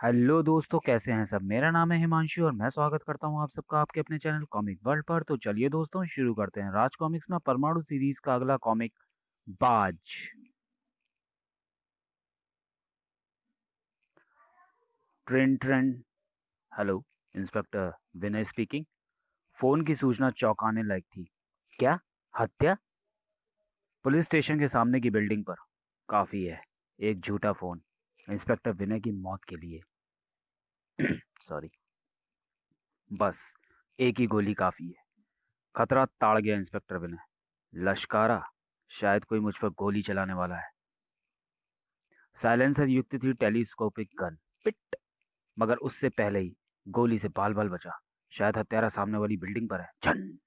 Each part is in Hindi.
हेलो दोस्तों, कैसे हैं सब। मेरा नाम है हिमांशु और मैं स्वागत करता हूं आप सबका आपके अपने चैनल कॉमिक वर्ल्ड पर। तो चलिए दोस्तों, शुरू करते हैं। राज कॉमिक्स में परमाणु सीरीज का अगला कॉमिक, बाज। Train train. हेलो, इंस्पेक्टर विनय स्पीकिंग। फोन की सूचना चौंकाने लायक थी। क्या? हत्या? पुलिस स्टेशन के सामने की बिल्डिंग पर। काफी है, एक झूठा फोन इंस्पेक्टर विनय की मौत के लिए। सॉरी। बस एक ही गोली काफी है। खतरा ताड़ गया इंस्पेक्टर विनय। लश्कारा, शायद कोई मुझ पर गोली चलाने वाला है। साइलेंसर युक्त थी टेलीस्कोपिक गन। पिट। मगर उससे पहले ही गोली से बाल बाल बचा। शायद हत्यारा सामने वाली बिल्डिंग पर है। झन।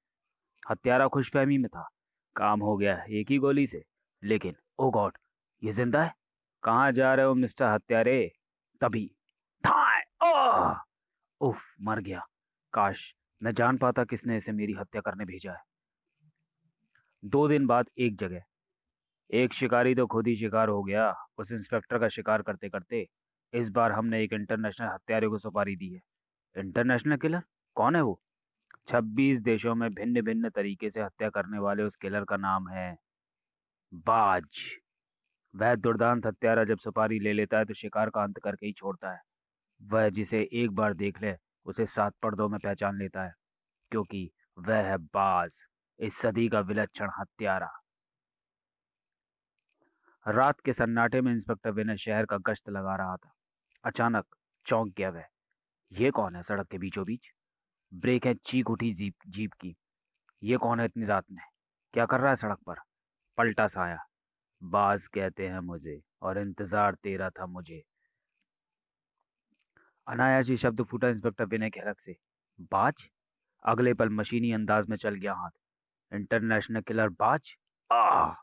हत्यारा खुशफहमी में था। काम हो गया एक ही गोली से। लेकिन ओ गॉड, ये जिंदा है। कहाँ जा रहे हो मिस्टर हत्यारे? तभी थाए। ओह! उफ, मर गया। काश मैं जान पाता किसने इसे मेरी हत्या करने भेजा है। 2 दिन बाद एक जगह। एक शिकारी तो खुद ही शिकार हो गया, उस इंस्पेक्टर का शिकार करते करते। इस बार हमने एक इंटरनेशनल हत्यारे को सुपारी दी है। International killer? कौन है वो? 26 देशों में भिन्न भिन्न तरीके से हत्या करने वाले उस किलर का नाम है बाज। वह दुर्दांत हत्यारा जब सुपारी ले लेता है तो शिकार का अंत करके ही छोड़ता है। वह जिसे एक बार देख ले, उसे 7 पर्दों में पहचान लेता है, क्योंकि वह है बाज, इस सदी का विलक्षण हत्यारा। रात के सन्नाटे में इंस्पेक्टर विनय शहर का गश्त लगा रहा था। अचानक चौंक गया वह। ये कौन है सड़क के बीचों बीच? ब्रेक है, चीख उठी जीप जीप की। ये कौन है इतनी रात में? क्या कर रहा है सड़क पर? पलटा साया। बाज कहते हैं मुझे, और इंतजार तेरा था मुझे। अनायासी शब्द फूटा इंस्पेक्टर विनय के हलक से। बाज? अगले पल मशीनी अंदाज में चल गया हाथ। इंटरनेशनल किलर बाज। आह!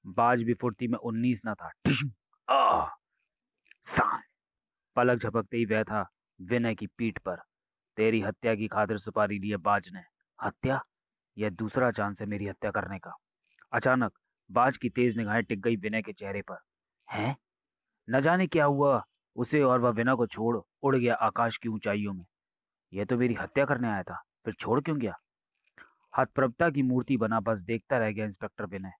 बाज भी फुर्ती में 19 न था। ठिशुम! आह! साए! पलक झपकते ही वह था विनय की पीठ पर। तेरी हत्या की खातिर सुपारी ली है बाज ने। हत्या? यह दूसरा चांस है मेरी हत्या करने का। अचानक बाज की तेज निगाहें टिक गई विनय के चेहरे पर। हैं? न जाने क्या हुआ उसे, और वह विनय को छोड़ उड़ गया आकाश की ऊंचाइयों में। यह तो मेरी हत्या करने आया था, फिर छोड़ क्यों गया? हतप्रभता की मूर्ति बना बस देखता रह गया इंस्पेक्टर विनय।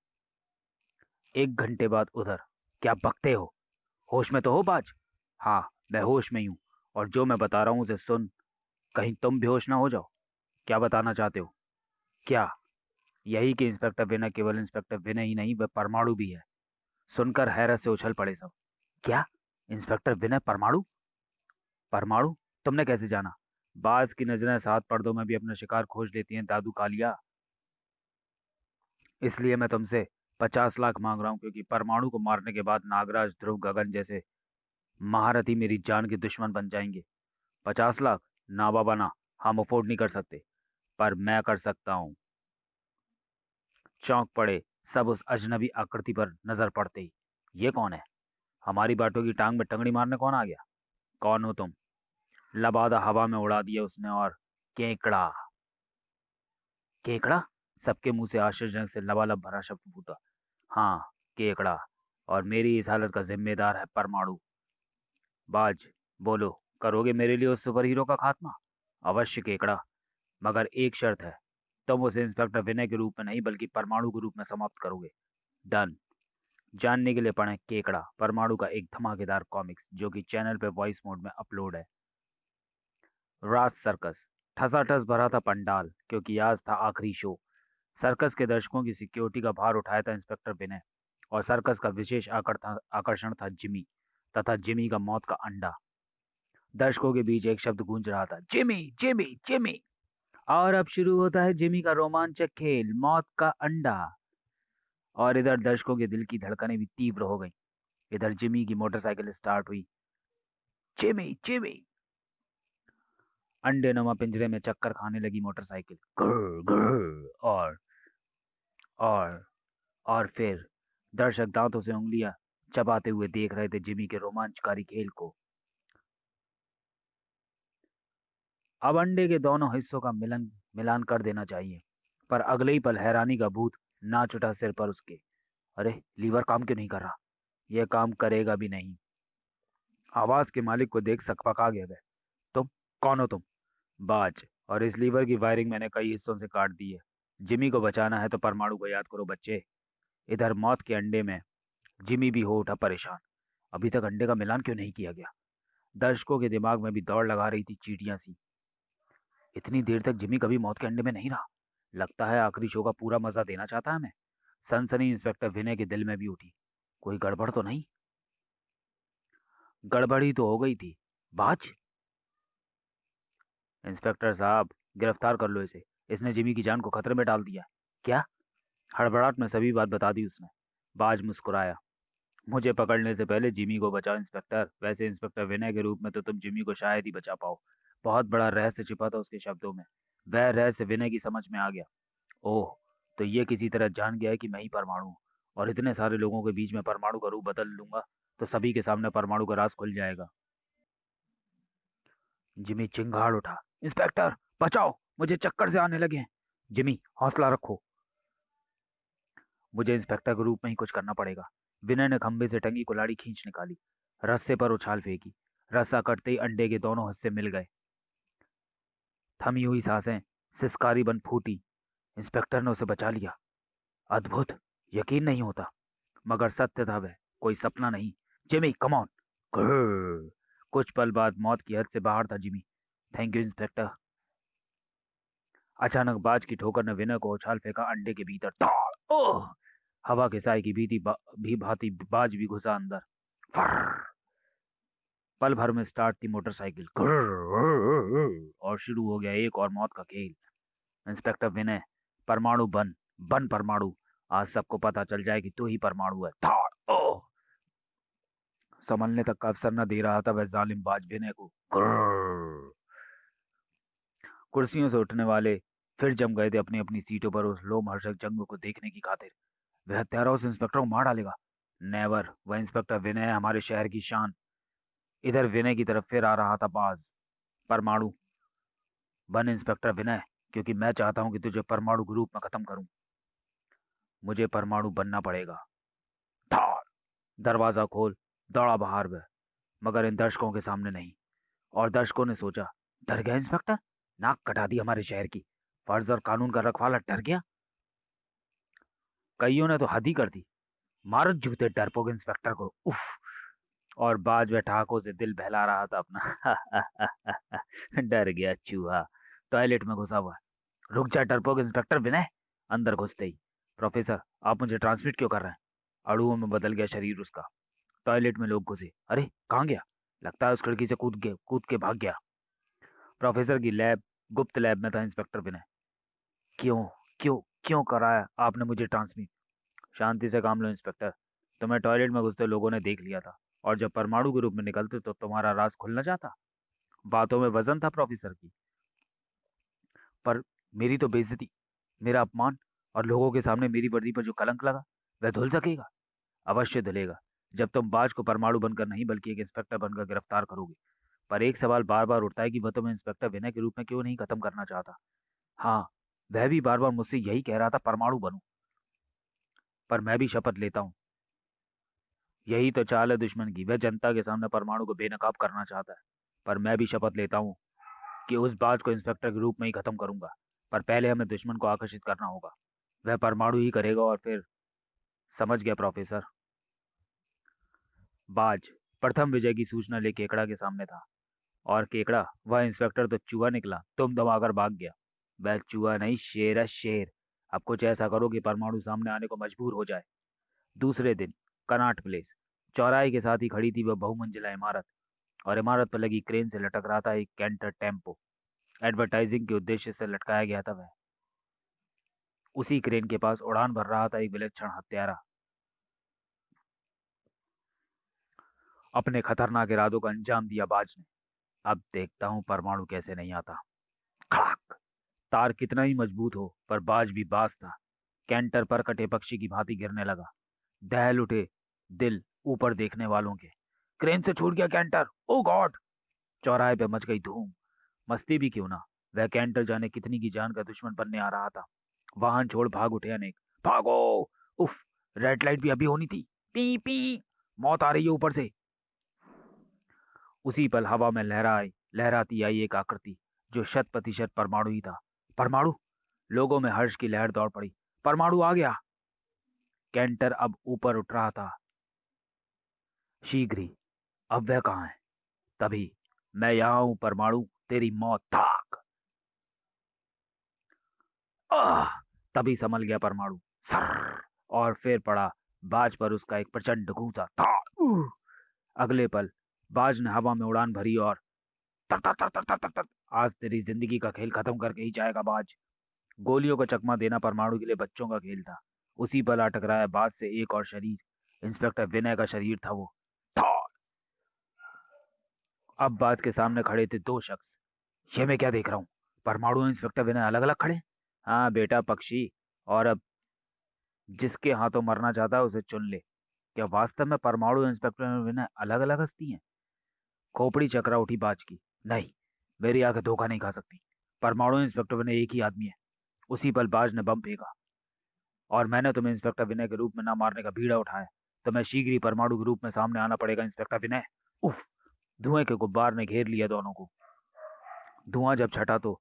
1 घंटे बाद उधर। क्या बकते हो? होश में तो हो बाज? हाँ, मैं होश में ही हूँ। और जो मैं बता रहा हूँ उसे सुन, कहीं तुम बेहोश ना हो जाओ। क्या बताना चाहते हो? क्या? यही कि इंस्पेक्टर विनय केवल इंस्पेक्टर विनय ही नहीं, वह परमाणु भी है। सुनकर हैरत से उछल पड़े सब। क्या? इंस्पेक्टर विनय परमाणु? परमाणु? तुमने कैसे जाना? बाज की नजरें 7 पर्दों में भी अपना शिकार खोज लेती हैं दादू कालिया। इसलिए मैं तुमसे 50 लाख मांग रहा हूँ, क्योंकि परमाणु को मारने के बाद नागराज, ध्रुव, गगन जैसे महारथी मेरी जान के दुश्मन बन जाएंगे। 50 लाख? ना बाबा ना, हम अफोर्ड नहीं कर सकते। पर मैं कर सकता हूँ। चौंक पड़े सब उस अजनबी आकृति पर नजर पड़ते ही। ये कौन है? हमारी बाटों की टांग में टंगड़ी मारने कौन आ गया? कौन हो तुम? लबादा हवा में उड़ा दिया उसने, और केकड़ा। केकड़ा? सबके मुंह से आश्चर्यजनक से लबालब भरा शब्द फूटा। हाँ, केकड़ा। और मेरी इस हालत का जिम्मेदार है परमाणु। बाज, बोलो, करोगे मेरे लिए उस सुपर हीरो का खात्मा? अवश्य केकड़ा, मगर एक शर्त है। तुम उसे इंस्पेक्टर विनय के रूप में नहीं, बल्कि परमाणु के रूप में समाप्त करोगे। डन। जानने के लिए पढ़ें केकड़ा परमाणु का एक धमाकेदार कॉमिक्स, जो कि चैनल पे वॉइस मोड में अपलोड है। राज सर्कस। ठसाठस भरा था पंडाल, क्योंकि आज था आखिरी शो। सर्कस के दर्शकों की सिक्योरिटी का भार उठाया था इंस्पेक्टर विनय। और सर्कस का विशेष आकर्षण था जिमी, तथा जिमी का मौत का अंडा। दर्शकों के बीच एक शब्द गूंज रहा था, जिमी जिमी जिमी। और अब शुरू होता है जिमी का रोमांचक खेल, मौत का अंडा। और इधर दर्शकों के दिल की धड़कनें भी तीव्र हो गईं। इधर जिमी की मोटरसाइकिल स्टार्ट हुई। Jimmy Jimmy. अंडे नुमा पिंजरे में चक्कर खाने लगी मोटरसाइकिल। घुर घुर। और और फिर दर्शक दांतों से उंगलियां चबाते हुए देख रहे थे जिमी के रोमांचकारी खेल को। अब अंडे के दोनों हिस्सों का मिलान कर देना चाहिए। पर अगले ही पल हैरानी का भूत नाच उठा सिर पर उसके। अरे, लीवर काम क्यों नहीं कर रहा? यह काम करेगा भी नहीं। आवाज के मालिक को देख सकपका गया वह। तुम कौन हो तुम? बाज। और इस लीवर की वायरिंग मैंने कई हिस्सों से काट दी है। जिमी को बचाना है तो परमाणु को याद करो बच्चे। इधर मौत के अंडे में जिमी भी हो उठा परेशान। अभी तक अंडे का मिलान क्यों नहीं किया गया? दर्शकों के दिमाग में भी दौड़ लगा रही थी चींटियां सी। इतनी देर तक जिमी कभी मौत के अंडे में नहीं रहा। लगता है आखिरी शो का पूरा मजा देना चाहता है हमें। सनसनी इंस्पेक्टर विनय के दिल में भी उठी। कोई गड़बड़ तो नहीं? गड़बड़ ही तो हो गई थी। बाज। इंस्पेक्टर साहब, गिरफ्तार कर लो इसे। इसने जिमी की जान को खतरे में डाल दिया। क्या? हड़बड़ाहट में सभी बात बता दी उसने। बाज मुस्कुराया। मुझे पकड़ने से पहले जिमी को बचाओ इंस्पेक्टर। वैसे इंस्पेक्टर विनय के रूप में तो तुम जिमी को शायद ही बचा पाओ। बहुत बड़ा रहस्य छिपा था उसके शब्दों में। वह रहस्य विनय की समझ में आ गया। ओह, तो ये किसी तरह जान गया है कि मैं ही परमाणु हूँ। और इतने सारे लोगों के बीच में परमाणु का रूप बदल लूंगा तो सभी के सामने परमाणु का राज खुल जाएगा। जिमी चिंगाड़ उठा। इंस्पेक्टर बचाओ, मुझे चक्कर से आने लगे हैं। जिमी हौसला रखो। मुझे इंस्पेक्टर के रूप में ही कुछ करना पड़ेगा। विनय ने खंबे से टंगी कुल्हाड़ी खींच निकाली। रस्से पर उछाल फेंकी। रस्सा कटते ही अंडे के दोनों हिस्से मिल गए। थमी हुई सांसें सिसकारी बन फूटी। इंस्पेक्टर ने उसे बचा लिया। अद्भुत। यकीन नहीं होता, मगर सत्य था वह। कोई सपना नहीं। Jimmy come on. कुछ पल बाद मौत की हद से बाहर था जिमी। Thank you inspector. अचानक बाज की ठोकर ने विनय को उछाल फेंका अंडे के भीतर। ताड़! ओह! हवा के साए की भी भांति बाज भी घुसा अंदर। फर्र! पल भर में स्टार्ट थी मोटरसाइकिल। और शुरू हो गया एक और मौत का खेल। इंस्पेक्टर विनय, परमाणु बन। बन परमाणु। आज सबको पता चल जाए कि तू ही परमाणु है। ताड़! ओह! संभलने तक का अवसर न दे रहा था वह जालिम बाज विनय को। कुर्सियों से उठने वाले फिर जम गए थे अपनी अपनी सीटों पर उस लोमहर्षक जंग को देखने की खातिर। वह हत्यारा उस इंस्पेक्टर को मार डालेगा। नेवर। वह इंस्पेक्टर विनय है, हमारे शहर की शान। इधर विनय की तरफ फिर आ रहा था बाज। परमाणु बन इंस्पेक्टर विनय, क्योंकि मैं चाहता हूं कि तुझे परमाणु के रूप में खत्म करूं। मुझे परमाणु बनना पड़ेगा। ठार! दरवाजा खोल। दौड़ा बाहर वह, मगर इन दर्शकों के सामने नहीं। और दर्शकों ने सोचा, डर गया इंस्पेक्टर? नाक कटा दी हमारे शहर की। फर्ज और कानून का रखवाला डर गया। कईयों ने तो हद ही कर दी। मारो जूते डरपोक इंस्पेक्टर को। उफ! और बाज व ठहाकों से दिल बहला रहा था अपना। डर गया चूहा। टॉयलेट में घुसा हुआ है। रुक जा डरपोक इंस्पेक्टर विनय। अंदर घुसते ही, प्रोफेसर आप मुझे ट्रांसमिट क्यों कर रहे हैं? अड़ुओं में बदल गया शरीर उसका। टॉयलेट में लोग घुसे। अरे कहाँ गया? लगता है उस खिड़की से कूद के भाग गया। प्रोफेसर की लैब, गुप्त लैब में था इंस्पेक्टर विनय। क्यों? क्यों? क्यों कराया आपने मुझे ट्रांसमिट? शांति से काम लो इंस्पेक्टर। तुम्हें टॉयलेट में घुसते लोगों ने देख लिया था। और जब परमाणु के रूप में निकलते तो तुम्हारा राज खुलना चाहता। बातों में वजन था प्रोफेसर की। पर मेरी तो बेइज्जती, मेरा अपमान, और लोगों के सामने मेरी वर्दी पर जो कलंक लगा, वह धुल सकेगा? अवश्य धुलेगा, जब तुम बाज को परमाणु बनकर नहीं बल्कि एक इंस्पेक्टर बनकर गिरफ्तार करोगे। पर एक सवाल बार बार उठता है कि वह तुम्हें इंस्पेक्टर विनय के रूप में क्यों नहीं खत्म करना चाहता। हाँ, वह भी बार बार मुझसे यही कह रहा था परमाणु बनूं। पर मैं भी शपथ लेता हूँ, यही तो चाल है दुश्मन की। वह जनता के सामने परमाणु को बेनकाब करना चाहता है। पर मैं भी शपथ लेता हूँ कि उस बाज को इंस्पेक्टर के रूप में ही खत्म करूंगा। पर पहले हमें दुश्मन को आकर्षित करना होगा। वह परमाणु ही करेगा और फिर। समझ गया प्रोफेसर। बाज प्रथम विजय की सूचना ले केकड़ा के सामने था। और केकड़ा, वह इंस्पेक्टर तो चूहा निकला, तुम दबाकर भाग गया। वह चूहा नहीं, शेर है शेर। अब कुछ ऐसा करो कि परमाणु सामने आने को मजबूर हो जाए। दूसरे दिन, कनाट प्लेस। चौराहे के साथ ही खड़ी थी वह बहुमंजिला इमारत। और इमारत पर लगी क्रेन से लटक रहा था एक कैंटर टेम्पो। एडवर्टाइजिंग के उद्देश्य से लटकाया गया था वह। उसी क्रेन के पास उड़ान भर रहा था एक विलक्षण हत्यारा। अपने खतरनाक इरादों का अंजाम दिया बाज ने। अब देखता हूं परमाणु कैसे नहीं आता। खड़ाक! तार कितना ही मजबूत हो, पर बाज भी बाज था। कैंटर पर कटे पक्षी की भांति गिरने लगा। दहल उठे दिल ऊपर देखने वालों के। क्रेन से छूट गया कैंटर। ओ गॉड! चौराहे पे मच गई धूम। मस्ती भी क्यों ना, वह कैंटर जाने कितनी की जान का दुश्मन बनने आ रहा था। वाहन छोड़ भाग उठे अनेक। भागो! उफ! रेड लाइट भी अभी होनी थी। P P! मौत आ रही है ऊपर से। उसी पल हवा में लहराती आई एक आकृति जो शत प्रतिशत परमाणु ही था। परमाणु! लोगों में हर्ष की लहर दौड़ पड़ी। परमाणु आ गया! कैंटर अब ऊपर उठ रहा था। शीघ्र ही। अब वह कहाँ है? तभी। मैं यहाँ हूं परमाणु, तेरी मौत ताक। आह! तभी संभल गया परमाणु। सर! और फिर पड़ा बाज पर उसका एक प्रचंड घूंसा था। अगले पल बाज ने हवा में उड़ान भरी और तर तर तर तर तर तर तर। आज तेरी जिंदगी का खेल खत्म करके ही जाएगा बाज। गोलियों का चकमा देना परमाणु के लिए बच्चों का खेल था। उसी पल आ टकराया बाज से एक और शरीर। इंस्पेक्टर विनय का शरीर था वो। था। अब बाज के सामने खड़े थे दो शख्स। ये मैं क्या देख रहा हूँ? परमाणु और इंस्पेक्टर विनय अलग अलग खड़े। हाँ बेटा पक्षी। और अब जिसके हाथों मरना चाहता है उसे चुन ले। क्या वास्तव में परमाणु और इंस्पेक्टर विनय अलग अलग हस्ती हैं? खोपड़ी चकरा उठी बाज की। नहीं, मेरी आंखें धोखा नहीं खा सकती। परमाणु और इंस्पेक्टर विनय एक ही आदमी है। उसी पल बाज ने बम फेंका। और मैंने तुम्हें इंस्पेक्टर विनय के रूप में ना मारने का बीड़ा उठाया। तो मैं शीघ्र ही परमाणु के रूप में सामने आना पड़ेगा इंस्पेक्टर विनय। उफ! धुएं के गुब्बार ने घेर लिया दोनों को। धुआं जब छटा तो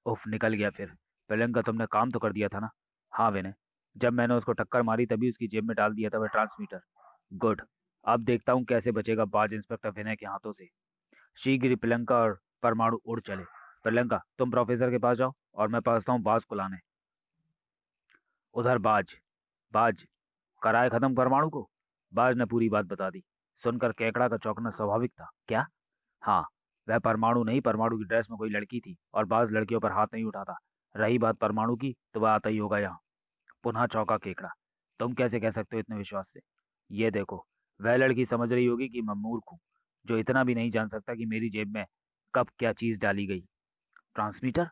उफ निकल गया। फिर पलंग का तुमने काम तो कर दिया था ना? हाँ विनय। जब मैंने उसको टक्कर मारी तभी उसकी जेब में डाल दिया था वह ट्रांसमीटर। गुड। अब देखता हूँ कैसे बचेगा बाज इंस्पेक्टर विनय के हाथों से। शीघ्र ही प्रियंका और परमाणु उड़ चले। प्रियंका तुम प्रोफेसर के पास जाओ और मैं पहुंचता हूँ बाज को लाने। उधर बाज। बाज, कराए खत्म परमाणु को? बाज ने पूरी बात बता दी। सुनकर केकड़ा का चौंकना स्वाभाविक था। क्या? हाँ, वह परमाणु नहीं, परमाणु की ड्रेस में कोई लड़की थी और बाज लड़कियों पर हाथ नहीं उठाता। रही बात परमाणु की तो वह आता ही होगा यहाँ। पुनः चौंका केकड़ा। तुम कैसे कह सकते हो इतने विश्वास से? ये देखो, वह लड़की समझ रही होगी कि मैं मूर्ख हूँ, जो इतना भी नहीं जान सकता कि मेरी जेब में कब क्या चीज डाली गई। ट्रांसमीटर?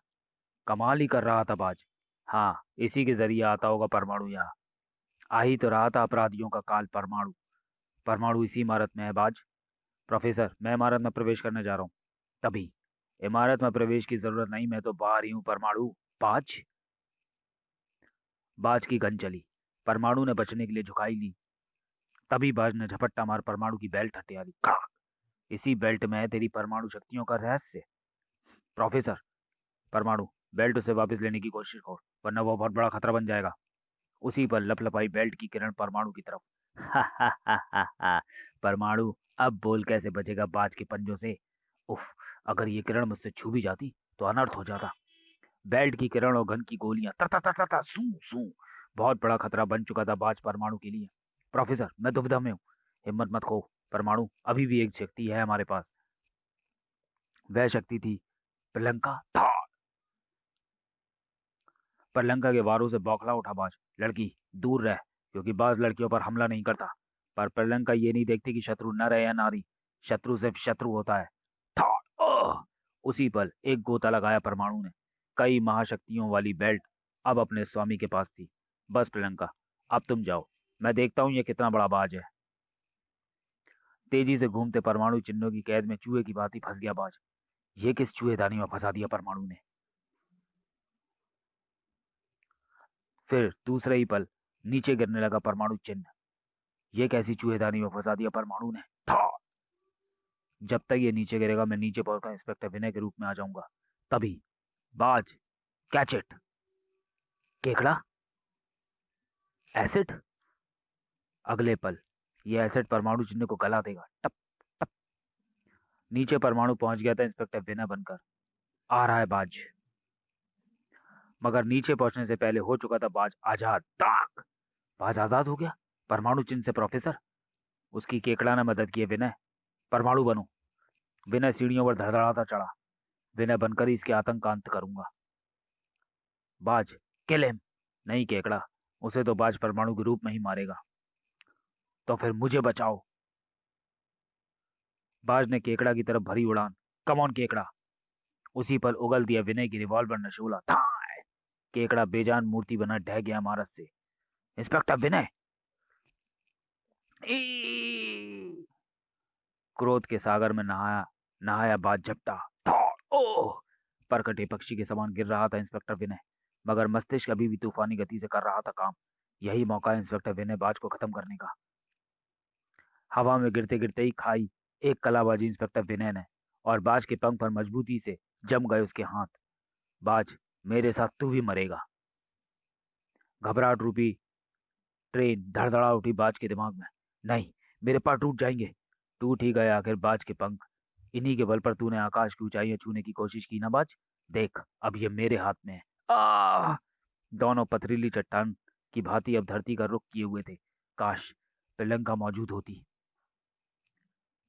कमाल ही कर रहा था बाज। हाँ, इसी के जरिए आता होगा परमाणु यहाँ। आ ही तो रहा था अपराधियों का काल परमाणु। परमाणु इसी इमारत में है बाज। प्रोफेसर, मैं इमारत में प्रवेश करने जा रहा हूँ। तभी। इमारत में प्रवेश की जरूरत नहीं, मैं तो बाहर ही हूँ परमाणु। बाज। बाज की गन चली। परमाणु ने बचने के लिए झुकाई ली। तभी बाज ने झपट्टा मार परमाणु की बेल्ट हटिया दी। कड़ाक। इसी बेल्ट में है तेरी परमाणु शक्तियों का रहस्य। प्रोफेसर। परमाणु, बेल्ट उसे वापस लेने की कोशिश करो, वरना वो बहुत बड़ा खतरा बन जाएगा। उसी पर लपलपाई बेल्ट की किरण परमाणु की तरफ। हा हा हा हा हा। परमाणु, अब बोल कैसे बचेगा बाज के पंजों से? उफ! अगर ये किरण मुझसे छू भी जाती तो अनर्थ हो जाता। बेल्ट की किरण और घन की गोलियां ता ता ता ता ता सू सू। बहुत बड़ा खतरा बन चुका था बाज परमाणु के लिए। प्रोफेसर, मैं दुविधा में हूँ। हिम्मत मत खो परमाणु, अभी भी एक शक्ति है हमारे पास। वह शक्ति थी प्रलंका था। प्रलंका के वारों से बौखला उठा बाज। लड़की, दूर रह, क्योंकि बाज लड़कियों पर हमला नहीं करता। पर प्रलंका ये नहीं देखती कि शत्रु नर है या नारी। शत्रु सिर्फ शत्रु होता है। था। आह! उसी पल एक गोता लगाया परमाणु ने। कई महाशक्तियों वाली बेल्ट अब अपने स्वामी के पास थी। बस प्रियंका, अब तुम जाओ। मैं देखता हूँ ये कितना बड़ा बाज है। तेजी से घूमते परमाणु चिन्हों की कैद में चूहे की भांति फंस गया बाज। ये किस चूहेदानी में फंसा दिया परमाणु ने? फिर दूसरे ही पल नीचे गिरने लगा परमाणु चिन्ह। ये कैसी चूहेदानी में फंसा दिया परमाणु ने? था। जब तक ये नीचे गिरेगा मैं नीचे पहुंचकर इंस्पेक्टर विनय के रूप में आ जाऊंगा। तभी। बाज, कैच इट। केकड़ा? एसिड? अगले पल ये एसिड परमाणु चिन्ह को गला देगा। टप टप। नीचे परमाणु पहुंच गया था इंस्पेक्टर विनय बनकर। आ रहा है बाज। मगर नीचे पहुंचने से पहले हो चुका था बाज आजाद। ताक। बाज आजाद हो गया। परमाणु चिन्ह से प्रोफेसर। उसकी केकड़ा ने मदद की है विनय। परमाणु बनो। विनय सीढ़ियों पर धड़धड़ाता चढ़ा। विनय बनकर ही इसके आतंक का अंत करूंगा। बाज, किल हिम। नहीं केकड़ा, उसे तो बाज परमाणु के रूप में ही मारेगा। तो फिर मुझे बचाओ। बाज ने केकड़ा की तरफ भरी उड़ान। कम ऑन केकड़ा। उसी पर उगल दिया विनय की रिवॉल्वर नशूला। था। केकड़ा बेजान मूर्ति बना ढह गया इमारत से। इंस्पेक्टर विनय! ई! क्रोध के सागर में नहाया नहाया बाज झपटा। था। ओह! परकटे पक्षी के समान गिर रहा था इंस्पेक्टर विनय, मगर मस्तिष्क अभी भी तूफानी गति से कर रहा था काम। यही मौका है इंस्पेक्टर विनय बाज को खत्म करने का। हवा में गिरते गिरते ही खाई एक कलाबाजी इंस्पेक्टर विनय ने, और बाज के पंख पर मजबूती से जम गए उसके हाथ। बाज, मेरे साथ तू भी मरेगा। घबराहट रूपी ट्रेन धड़धड़ा उठी बाज के दिमाग में। नहीं, मेरे पार टूट जाएंगे। टूट ही गए आखिर बाज के पंख। इन्हीं के बल पर तूने आकाश की ऊंचाइयां छूने की कोशिश की ना बाज। देख, अब ये मेरे हाथ में है। आ दोनों पथरीली चट्टान की भांति अब धरती का रुख किए हुए थे। काश श्रीलंका मौजूद होती।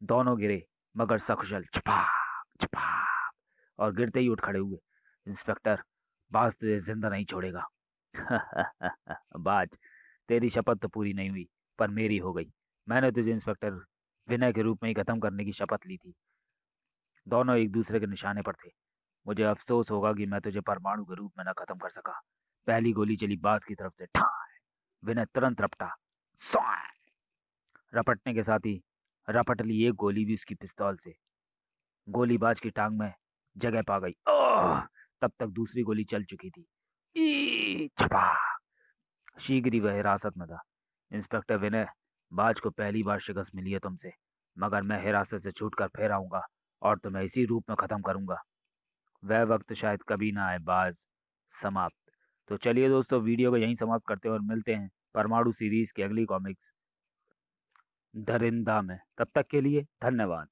दोनों गिरे, मगर सकुशल। छपाक छपाक, और गिरते ही उठ खड़े हुए। इंस्पेक्टर, बाज तुझे जिंदा नहीं छोड़ेगा। बाज, तेरी शपथ तो पूरी नहीं हुई, पर मेरी हो गई। मैंने तुझे इंस्पेक्टर विनय के रूप में ही खत्म करने की शपथ ली थी। दोनों एक दूसरे के निशाने पर थे। मुझे अफसोस होगा कि मैं तुझे परमाणु के रूप में न खत्म कर सका। पहली गोली चली बाज की तरफ से। ठाय! विनय तुरंत रपटा। स्वां! रपटने के साथ ही रपट ली एक गोली भी उसकी पिस्तौल से। गोली बाज की टांग में जगह पा गई। तब तक दूसरी गोली चल चुकी थी। छपा! शीघ्र ही वह हिरासत में था। इंस्पेक्टर विनय, बाज को पहली बार शिकस्त मिली है तुमसे, मगर मैं हिरासत से छूटकर फिर आऊंगा और तुम्हें इसी रूप में खत्म करूंगा। वह वक्त शायद कभी ना आए। बाज समाप्त। तो चलिए दोस्तों, वीडियो को यहीं समाप्त करते हैं और मिलते हैं परमाणु सीरीज की अगली कॉमिक्स दरिंदा में। तब तक के लिए धन्यवाद।